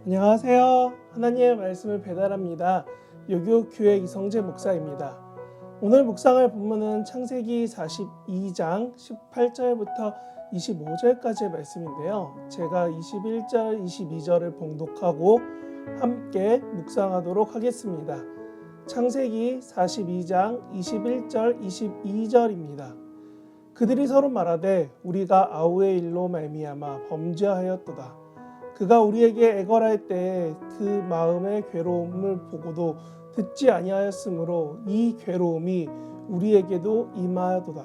안녕하세요. 하나님의 말씀을 배달합니다. 요교교회 이성재 목사입니다. 오늘 묵상할 본문은 창세기 42장 18절부터 25절까지의 말씀인데요. 제가 21절, 22절을 봉독하고 함께 묵상하도록 하겠습니다. 창세기 42장 21절, 22절입니다. 그들이 서로 말하되 우리가 아우의 일로 말미암아 범죄하였도다. 그가 우리에게 애걸할 때에 그 마음의 괴로움을 보고도 듣지 아니하였으므로 이 괴로움이 우리에게도 임하도다.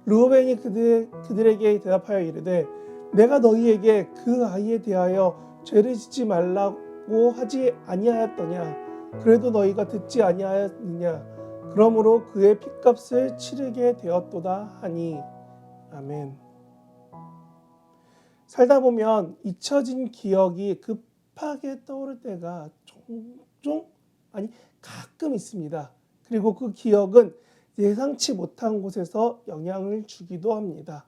르우벤이 그들에게 대답하여 이르되 내가 너희에게 그 아이에 대하여 죄를 짓지 말라고 하지 아니하였더냐. 그래도 너희가 듣지 아니하였느냐. 그러므로 그의 핏값을 치르게 되었도다 하니. 아멘. 살다 보면 잊혀진 기억이 급하게 떠오를 때가 가끔 있습니다. 그리고 그 기억은 예상치 못한 곳에서 영향을 주기도 합니다.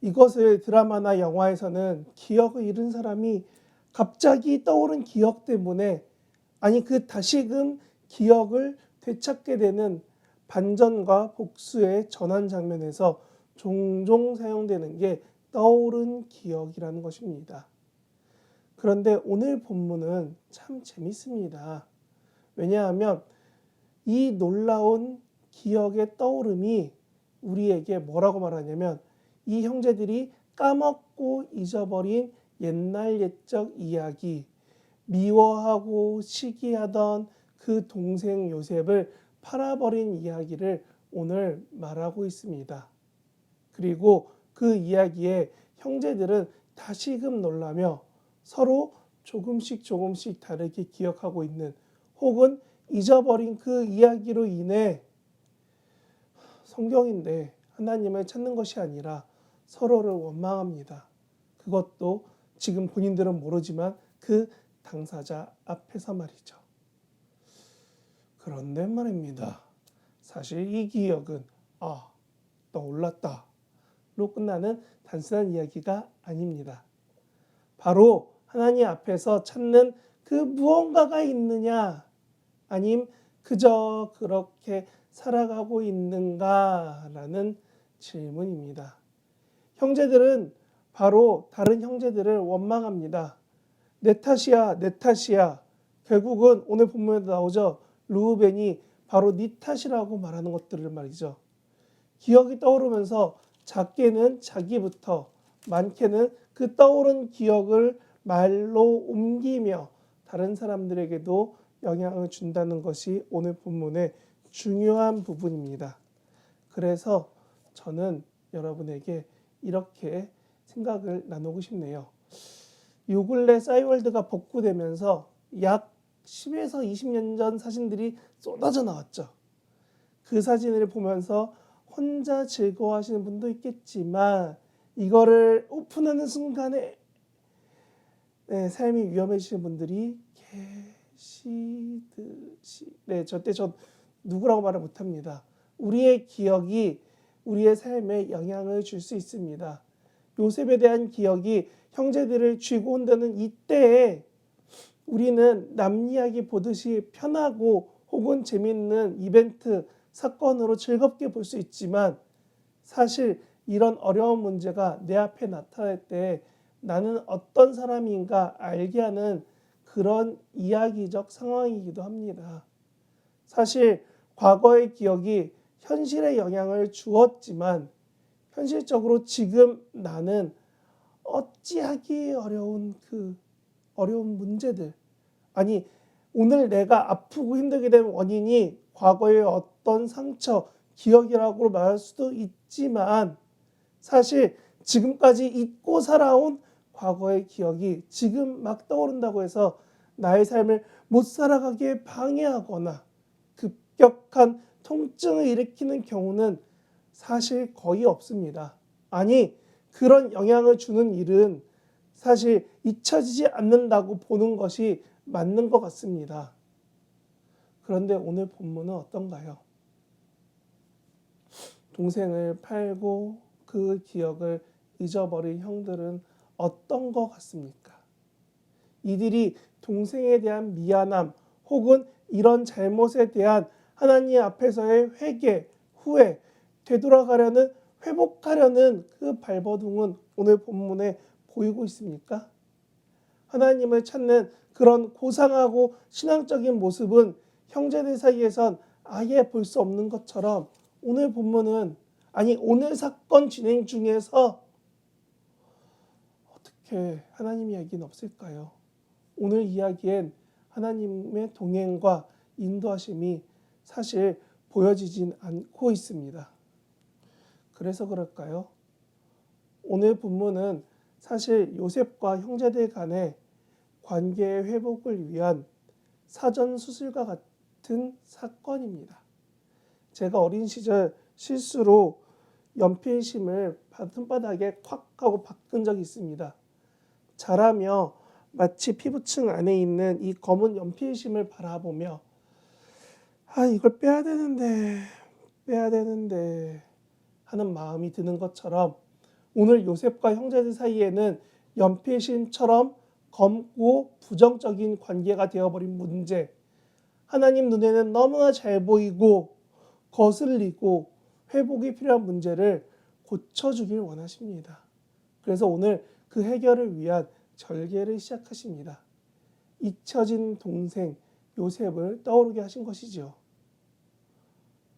이것을 드라마나 영화에서는 기억을 잃은 사람이 갑자기 떠오른 기억 때문에 그 다시금 기억을 되찾게 되는 반전과 복수의 전환 장면에서 종종 사용되는 게 떠오른 기억이라는 것입니다. 그런데 오늘 본문은 참 재밌습니다. 왜냐하면 이 놀라운 기억의 떠오름이 우리에게 뭐라고 말하냐면 이 형제들이 까먹고 잊어버린 옛날 옛적 이야기, 미워하고 시기하던 그 동생 요셉을 팔아버린 이야기를 오늘 말하고 있습니다. 그리고 그 이야기에 형제들은 다시금 놀라며 서로 조금씩 다르게 기억하고 있는 혹은 잊어버린 그 이야기로 인해 성경인데 하나님을 찾는 것이 아니라 서로를 원망합니다. 그것도 지금 본인들은 모르지만 그 당사자 앞에서 말이죠. 그런데 말입니다. 사실 이 기억은 떠올랐다 로 끝나는 단순한 이야기가 아닙니다. 바로 하나님 앞에서 찾는 그 무언가가 있느냐, 아님 그저 그렇게 살아가고 있는가라는 질문입니다. 형제들은 바로 다른 형제들을 원망합니다. 내 탓이야, 내 탓이야. 결국은 오늘 본문에도 나오죠. 르우벤이 바로 네 탓이라고 말하는 것들을 말이죠. 기억이 떠오르면서 작게는 자기부터, 많게는 그 떠오른 기억을 말로 옮기며 다른 사람들에게도 영향을 준다는 것이 오늘 본문의 중요한 부분입니다. 그래서 저는 여러분에게 이렇게 생각을 나누고 싶네요. 요 근래 싸이월드가 복구되면서 약 10에서 20년 전 사진들이 쏟아져 나왔죠. 그 사진을 보면서 혼자 즐거워하시는 분도 있겠지만 이거를 오픈하는 순간에 삶이 위험해지시는 분들이 계시듯이 저때 저 누구라고 말을 못합니다. 우리의 기억이 우리의 삶에 영향을 줄 수 있습니다. 요셉에 대한 기억이 형제들을 쥐고 온다는 이때에 우리는 남 이야기 보듯이 편하고 혹은 재밌는 이벤트, 사건으로 즐겁게 볼 수 있지만 사실 이런 어려운 문제가 내 앞에 나타날 때 나는 어떤 사람인가 알게 하는 그런 이야기적 상황이기도 합니다. 사실 과거의 기억이 현실에 영향을 주었지만 현실적으로 지금 나는 어찌하기 어려운 그 어려운 문제들, 오늘 내가 아프고 힘들게 된 원인이 과거의 어떤 상처, 기억이라고 말할 수도 있지만 사실 지금까지 잊고 살아온 과거의 기억이 지금 막 떠오른다고 해서 나의 삶을 못 살아가게 방해하거나 급격한 통증을 일으키는 경우는 사실 거의 없습니다. 그런 영향을 주는 일은 사실 잊혀지지 않는다고 보는 것이 맞는 것 같습니다. 그런데 오늘 본문은 어떤가요? 동생을 팔고 그 기억을 잊어버린 형들은 어떤 것 같습니까? 이들이 동생에 대한 미안함 혹은 이런 잘못에 대한 하나님 앞에서의 회개, 후회, 되돌아가려는 회복하려는 그 발버둥은 오늘 본문에 보이고 있습니까? 하나님을 찾는 그런 고상하고 신앙적인 모습은 형제들 사이에선 아예 볼 수 없는 것처럼 오늘 본문은 오늘 사건 진행 중에서 어떻게 하나님 이야기는 없을까요? 오늘 이야기엔 하나님의 동행과 인도하심이 사실 보여지진 않고 있습니다. 그래서 그럴까요? 오늘 본문은 사실 요셉과 형제들 간의 관계의 회복을 위한 사전 수술과 같은 사건입니다. 제가 어린 시절 실수로 연필심을 손바닥에 콱 하고 박은 적이 있습니다. 자라며 마치 피부층 안에 있는 이 검은 연필심을 바라보며 이걸 빼야 되는데 하는 마음이 드는 것처럼 오늘 요셉과 형제들 사이에는 연필심처럼 검고 부정적인 관계가 되어버린 문제, 하나님 눈에는 너무나 잘 보이고 거슬리고 회복이 필요한 문제를 고쳐주길 원하십니다. 그래서 오늘 그 해결을 위한 절개를 시작하십니다. 잊혀진 동생 요셉을 떠오르게 하신 것이죠.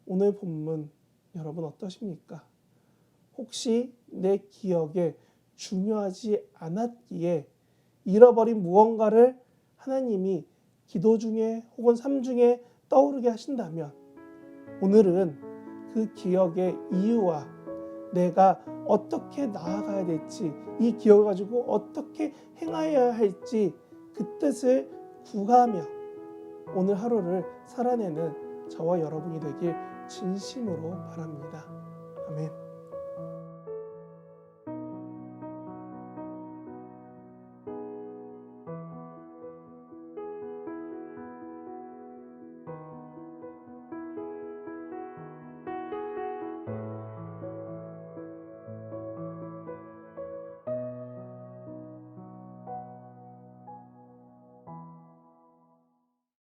오늘 본문 여러분 어떠십니까? 혹시 내 기억에 중요하지 않았기에 잃어버린 무언가를 하나님이 기도 중에 혹은 삶 중에 떠오르게 하신다면 오늘은 그 기억의 이유와 내가 어떻게 나아가야 될지, 이 기억을 가지고 어떻게 행하여야 할지 그 뜻을 구하며 오늘 하루를 살아내는 저와 여러분이 되길 진심으로 바랍니다. 아멘.